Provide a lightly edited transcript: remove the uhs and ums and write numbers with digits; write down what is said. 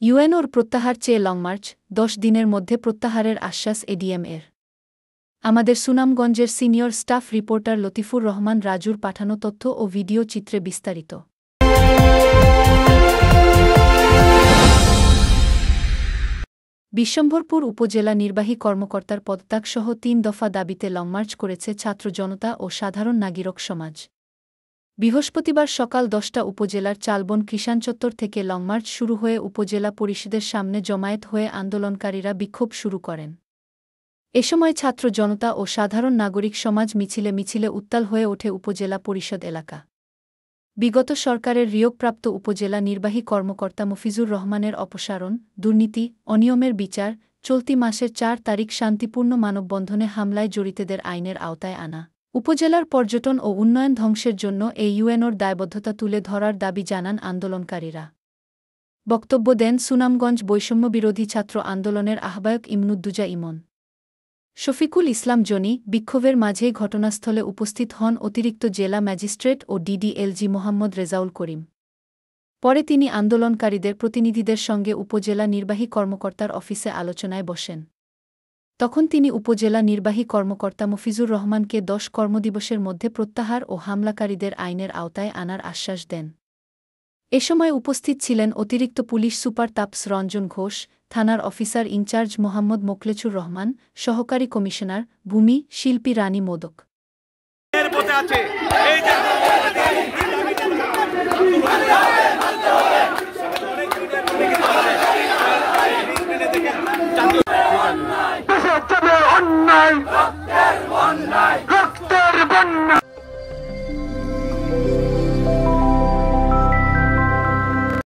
ইউএনওর প্রত্যাহার চেয়ে লংমার্চ, ১০ দিনের মধ্যে প্রত্যাহারের আশ্বাস এডিএম-এর। আমাদের সুনামগঞ্জের senior staff reporter Latifur Rahman রাজুর পাঠানো তথ্য ও ভিডিও চিত্রে বিস্তারিত। বিশ্বম্ভরপুর উপজেলা নির্বাহী কর্মকর্তার পদত্যাগসহ ৩ দফা দাবিতে লংমার্চ করেছে ছাত্র জনতা ও সাধারণ নাগরিক সমাজ। বৃহস্পতিবার সকাল ১০টা উপজেলার চালবন কৃষাণচত্বর থেকে লংমার্চ শুরু হয়ে উপজেলা পরিষদের সামনে জমায়েত হয়ে আন্দোলনকারীরা বিক্ষোভ শুরু করেন। এ সময় ছাত্র জনতা ও সাধারণ নাগরিক সমাজ মিছিলে মিছিলে উত্তাল হয়ে ওঠে উপজেলা পরিষদ এলাকা। বিগত সরকারের নিয়োগপ্রাপ্ত উপজেলা নির্বাহী কর্মকর্তা মফিজুর রহমানের অপসারণ, দুর্নীতি, অনিয়মের বিচার, চলতি মাসের ৪ তারিখ শান্তিপূর্ণ মানববন্ধনে হামলায় জড়িতদের আইনের আওতায় আনা, উপজেলার পর্যটন ও উন্নয়ন ধ্বংসের জন্য এই ইউএনওর দায়বদ্ধতা তুলে ধরার দাবি জানান আন্দোলনকারীরা। বক্তব্য দেন সুনামগঞ্জ বৈষম্যবিরোধী ছাত্র আন্দোলনের আহ্বায়ক ইমনুদ্দুজা ইমন। শফিকুল ইসলাম জনি। বিক্ষোভের মাঝেই ঘটনাস্থলে উপস্থিত হন অতিরিক্ত জেলা ম্যাজিস্ট্রেট ও ডিডিএলজি মোহাম্মদ রেজাউল করিম। পরে তিনি আন্দোলনকারীদের প্রতিনিধিদের সঙ্গে উপজেলা নির্বাহী কর্মকর্তার অফিসে আলোচনায় বসেন। তখন তিনি উপজেলা নির্বাহী কর্মকর্তা মফিজুর রহমানকে ১০ কর্মদিবসের মধ্যে প্রত্যাহার ও হামলাকারীদের আইনের আওতায় আনার আশ্বাস দেন। এ সময় উপস্থিত ছিলেন অতিরিক্ত পুলিশ সুপার তাপস রঞ্জন ঘোষ, থানার অফিসার ইনচার্জ মোহাম্মদ মোকলেছুর রহমান, সহকারী কমিশনার, ভূমি, শিল্পী রানী মোদক। এর পথে আছে এই যে